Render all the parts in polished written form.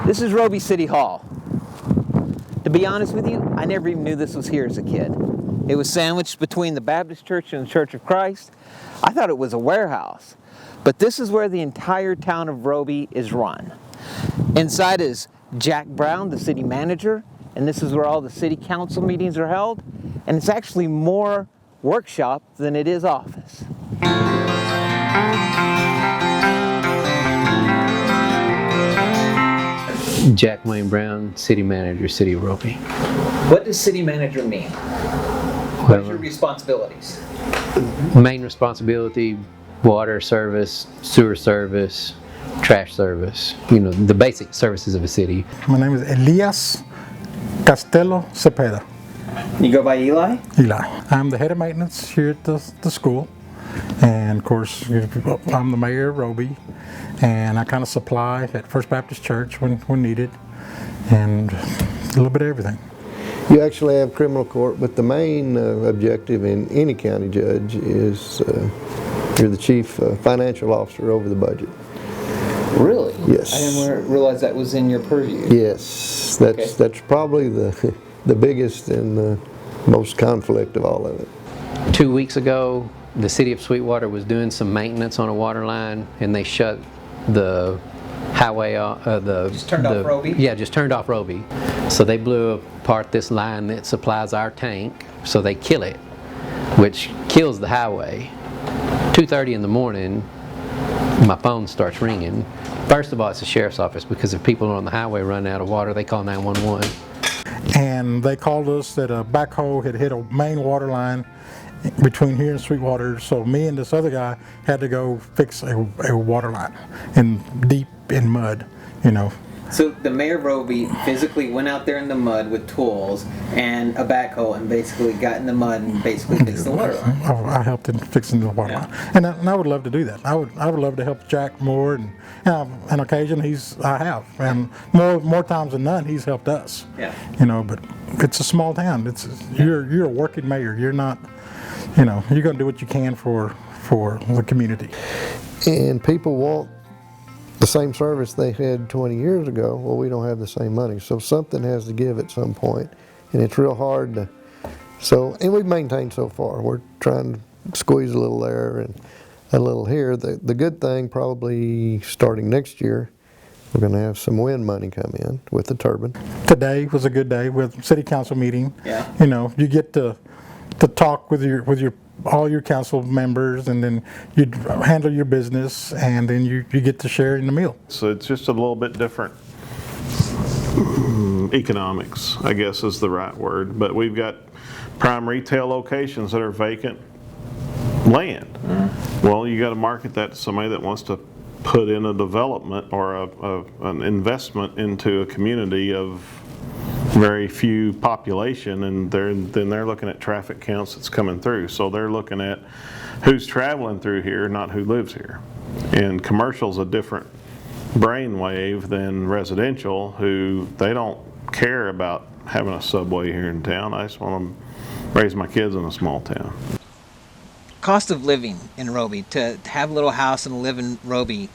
This is Roby City Hall. To be honest with you, I never even knew this was here as a kid. It was sandwiched between the Baptist Church and the Church of Christ. I thought it was a warehouse. But this is where the entire town of Roby is run. Inside is Jack Brown, the city manager, and this is where all the city council meetings are held. And it's actually more workshop than it is office. Jack Wayne Brown, City Manager, City of Roby. What does city manager mean? What are your responsibilities? Main responsibility, water service, sewer service, trash service, the basic services of a city. My name is Elias Castelo Cepeda. You go by Eli? Eli. I'm the head of maintenance here at the school. And of course, I'm the mayor of Roby. And I kind of supply at First Baptist Church when needed. And a little bit of everything. You actually have criminal court, but the main objective in any county judge is you're the chief financial officer over the budget. Really? Yes. I didn't realize that was in your purview. Yes, that's probably the biggest and the most conflict of all of it. 2 weeks ago, the city of Sweetwater was doing some maintenance on a water line, and they shut the highway off. Just turned off Roby? Yeah, just turned off Roby. So they blew apart this line that supplies our tank, so they kill it, which kills the highway. 2:30 in the morning, my phone starts ringing. First of all, it's the sheriff's office, because if people on the highway run out of water, they call 911. And they called us that a backhoe had hit a main water line between here and Sweetwater, so me and this other guy had to go fix a water line deep in mud, So the mayor of Roby physically went out there in the mud with tools and a backhoe and basically got in the mud and basically fixed the water line. I helped in fixing the water line, and I would love to do that. I would love to help Jack more, and on occasion I have, and more times than none he's helped us. Yeah. But it's a small town. You're a working mayor. You're not, you're going to do what you can for the community. And people want the same service they had 20 years ago. Well, we don't have the same money, so something has to give at some point, and it's real hard to. And we've maintained so far. We're trying to squeeze a little there and a little here. The good thing, probably starting next year, we're going to have some wind money come in with the turbine. Today was a good day with city council meeting. Yeah. You get to talk with all your council members, and then you handle your business, and then you get to share in the meal. So it's just a little bit different economics, I guess is the right word. But we've got prime retail locations that are vacant land. Well, you got to market that to somebody that wants to put in a development or an investment into a community of very few population, and then they're looking at traffic counts that's coming through. So they're looking at who's traveling through here, not who lives here. And commercial's a different brainwave than residential, who they don't care about having a subway here in town. I just want to raise my kids in a small town. Cost of living in Roby, to have a little house and live in Roby,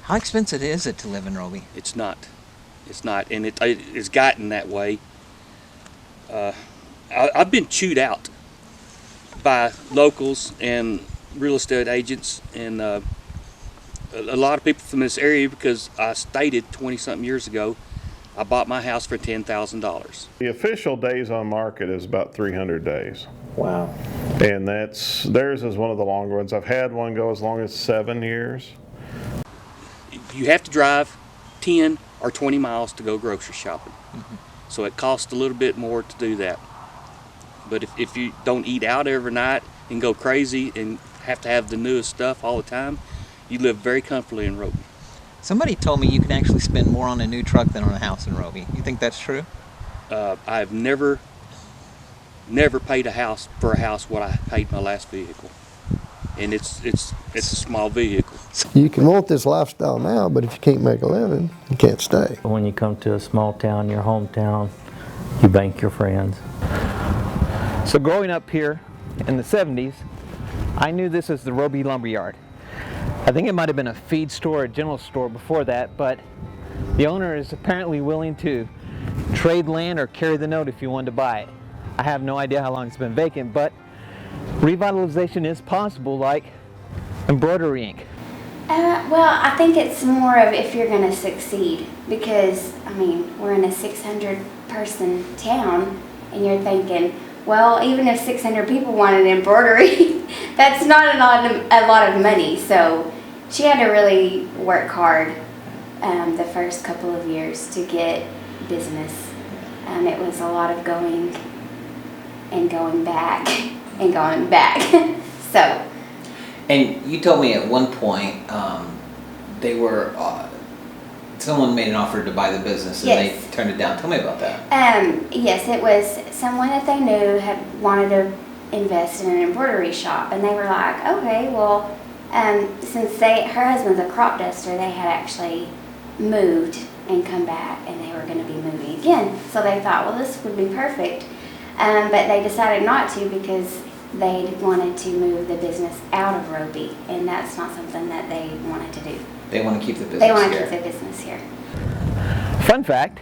how expensive is it to live in Roby? It's not, and it's gotten that way. I've been chewed out by locals and real estate agents and a lot of people from this area, because I stated 20-something years ago I bought my house for $10,000. The official days on market is about 300 days. Wow. And theirs is one of the longer ones. I've had one go as long as 7 years. You have to drive 10 or 20 miles to go grocery shopping. So it costs a little bit more to do that. But if you don't eat out every night and go crazy and have to have the newest stuff all the time, you live very comfortably in Roby. Somebody told me you can actually spend more on a new truck than on a house in Roby. You think that's true? I've never paid for a house what I paid my last vehicle. And it's a small vehicle. You can want this lifestyle now, but if you can't make a living, you can't stay. When you come to a small town, your hometown, you bank your friends. So growing up here in the 70s, I knew this as the Roby Lumberyard. I think it might have been a feed store, a general store before that, but The owner is apparently willing to trade land or carry the note if you wanted to buy it. I have no idea how long it's been vacant, but revitalization is possible, like embroidery ink. Well, I think it's more of if you're going to succeed, because, I mean, we're in a 600-person town, and you're thinking, well, even if 600 people wanted embroidery, that's not a lot of money. So she had to really work hard the first couple of years to get business. It was a lot of going and going back and going back. So. And you told me at one point they were someone made an offer to buy the business and Yes. they turned it down. Tell me about that. Yes, it was someone that they knew had wanted to invest in an embroidery shop, and they were like, okay, well, since her husband's a crop duster, they had actually moved and come back, and they were going to be moving again. So they thought, well, this would be perfect, but they decided not to because they wanted to move the business out of Roby, and that's not something that they wanted to do. They want to keep the business They want to here. keep the business here. Fun fact,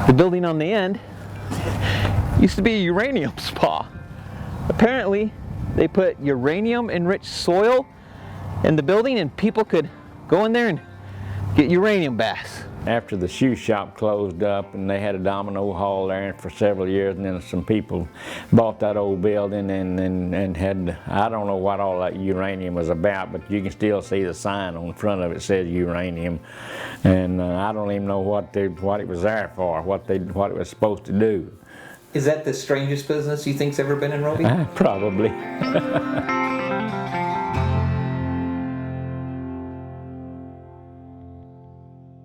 the building on the end used to be a uranium spa. Apparently, they put uranium-enriched soil in the building and people could go in there and get uranium baths. After the shoe shop closed up and they had a domino hall there for several years, and then some people bought that old building and had, I don't know what all that uranium was about, but you can still see the sign on the front of it says uranium, and I don't even know what it was there for, what it was supposed to do. Is that the strangest business you think's ever been in Roby? Probably.